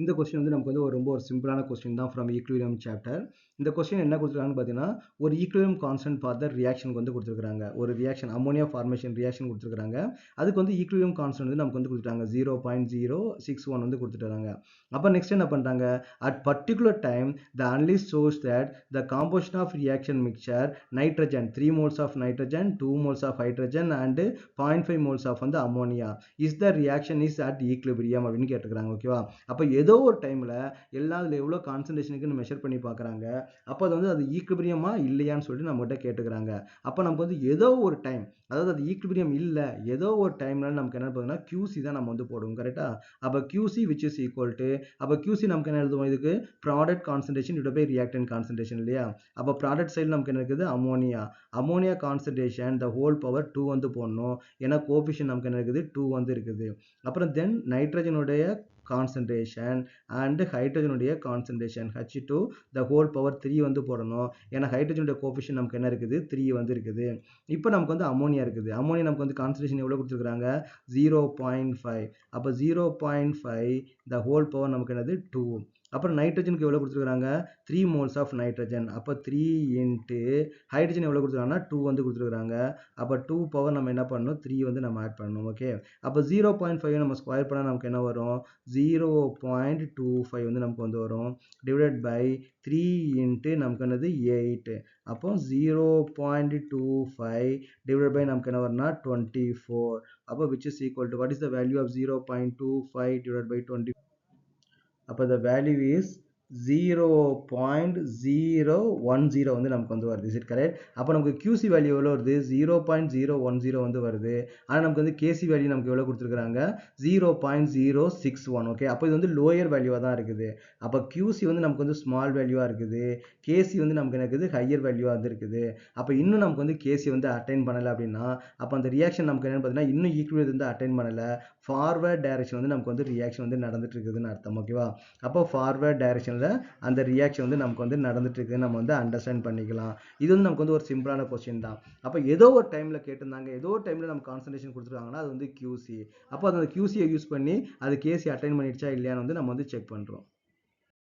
இந்த கொஸ்டின் வந்து நமக்கு வந்து ரொம்ப ஒரு சிம்பிளான கொஸ்டின் தான் ஃப்ரம் ஈக்குலிபிரியம் சாப்டர். இந்த கொஸ்டின் என்ன கொடுத்துருக்காங்கன்னு பார்த்தீங்கன்னா, ஒரு ஈக்குலிபிரியம் கான்ஸ்டன்ட் ஃபார் த ரியாக்ஷனுக்கு வந்து கொடுத்துருக்காங்க. ஒரு ரியாக்ஷன் அம்மோனியா ஃபார்மேஷன் ரியாக்ஷன் கொடுத்துருக்காங்க. அதுக்கு வந்து ஈக்குலிபிரியம் கான்ஸ்டன்ட் வந்து நமக்கு வந்து கொடுத்துட்டாங்க 0.061 வந்து கொடுத்துட்டாங்க. அப்போ நெக்ஸ்ட் என்ன பண்ணுறாங்க, at particular time the analyst shows that the composition of reaction mixture nitrogen 3 moles of nitrogen 2 moles of hydrogen and 0.5 moles of வந்து ammonia is the reaction is at equilibrium அப்படின்னு கேட்டுக்கிறாங்க. ஓகேவா? அப்போ ஏதோ ஒரு டைமில் எல்லாத்துல எவ்வளோ கான்சன்ட்ரேஷனுக்குன்னு மெஷர் பண்ணி பார்க்குறாங்க. அப்போ அது வந்து அது ஈக்குலிபிரியமா இல்லையான்னு சொல்லிட்டு நம்மகிட்ட கேட்டுக்கிறாங்க. அப்போ நமக்கு வந்து ஏதோ ஒரு டைம், அதாவது அது ஈக்குலிபிரியம் இல்லை, ஏதோ ஒரு டைம்ல நமக்கு என்ன பண்ணுன்னா QC தான் நம்ம வந்து போடுவோம். கரெக்டா? அப்போ QC which is equal to, அப்போ QC நமக்கு என்ன எழுதுவோம், இதுக்கு product concentration divided by reactant concentration இல்லையா? அப்போ ப்ராடக்ட் சைடு நமக்கு என்ன இருக்குது, ammonia concentration the whole power 2 வந்து போடணும். ஏன்னா கோஎஃபிஷியன்ட் நமக்கு என்ன இருக்குது, 2 வந்து இருக்குது. அப்புறம் தென் நைட்ரஜனுடைய கான்சன்ட்ரேஷன் அண்ட் ஹைட்ரஜனுடைய concentration H2 the whole power 3 வந்து போடணும். ஏன்னா ஹைட்ரஜனுடைய கோஎஃபிஷியன்ட் நமக்கு என்ன இருக்குது, 3 வந்து இருக்குது. இப்போ நமக்கு வந்து அமோனியா இருக்குது. அமோனியா நமக்கு வந்து கான்சன்ட்ரேஷன் எவ்வளோ கொடுத்துருக்காங்க, 0.5. அப்போ 0.5 the whole power நமக்கு என்னது 2. அப்புறம் நைட்ரஜனுக்கு எவ்வளோ கொடுத்துருக்காங்க, 3 moles ஆஃப் நைட்ரஜன். அப்போ 3 இன்ட்டு ஹைட்ரஜன் எவ்வளோ கொடுத்துருக்காங்கன்னா 2 வந்து கொடுத்துருக்காங்க. அப்போ 2 பவர் நம்ம என்ன பண்ணணும், 3 வந்து நம்ம ஆட் பண்ணணும். ஓகே, அப்போ 0.5 நம்ம ஸ்கொயர் பண்ணால் நமக்கு என்ன வரும், 0.25 வந்து நமக்கு வந்து வரும். டிவைடட் பை 3 இன்ட்டு நமக்கு என்னது 8. அப்போ 0.25 டிவைடட் பை நமக்கு என்ன வரும்னா 24. அப்போ which is equal to, what is the value of 0.25 divided by 24? அப்போ the value is 0.010 வந்து நமக்கு வந்து வருது. Is it correct? அப்போ நமக்கு QC வேல்யூ எவ்வளோ வருது, 0.010 வந்து வருது. ஆனால் நமக்கு வந்து KC வேல்யூ நமக்கு எவ்வளோ கொடுத்துருக்காங்க, 0.061. ஓகே, அப்போ இது வந்து லோயர் வேல்யூவாக தான் இருக்குது. அப்போ QC வந்து நமக்கு வந்து ஸ்மால் வேல்யூவாக இருக்குது, KC வந்து நமக்கு என்ன இருக்குது, ஹையர் வேல்யூவாக வந்து இருக்குது. அப்போ இன்னும் நமக்கு வந்து KC வந்து அட்டைன் பண்ணலை அப்படின்னா, அப்போ அந்த ரியாக்ஷன் நமக்கு என்னன்னு பார்த்தீங்கன்னா இன்னும் ஈக்குவல் வந்து அட்டைன் பண்ணலை, ஃபார்வர்ட் டைரக்ஷன் வந்து நமக்கு வந்து ரியாக்ஷன் வந்து நடந்துட்டு இருக்குதுன்னு அர்த்தம். ஓகேவா? அப்போ ஃபார்வர்ட் டைரக்ஷனில் அந்த ரியாக்ஷன் வந்து நமக்கு வந்து நடந்துட்டு இருக்குன்னு நம்ம வந்து அண்டர்ஸ்டாண்ட் பண்ணிக்கலாம். இது வந்து நமக்கு வந்து ஒரு சிம்பிளான கொஸ்டின் தான். அப்போ ஏதோ ஒரு டைமில் கேட்டிருந்தாங்க, ஏதோ ஒரு டைமில் நம்ம கான்சன்ட்ரேஷன் கொடுத்துருக்காங்கன்னா அது வந்து QC. அப்போ அந்த QC யூஸ் பண்ணி அது KC அட்டைன் பண்ணிடுச்சா இல்லையான்னு வந்து நம்ம வந்து செக் பண்ணுறோம்.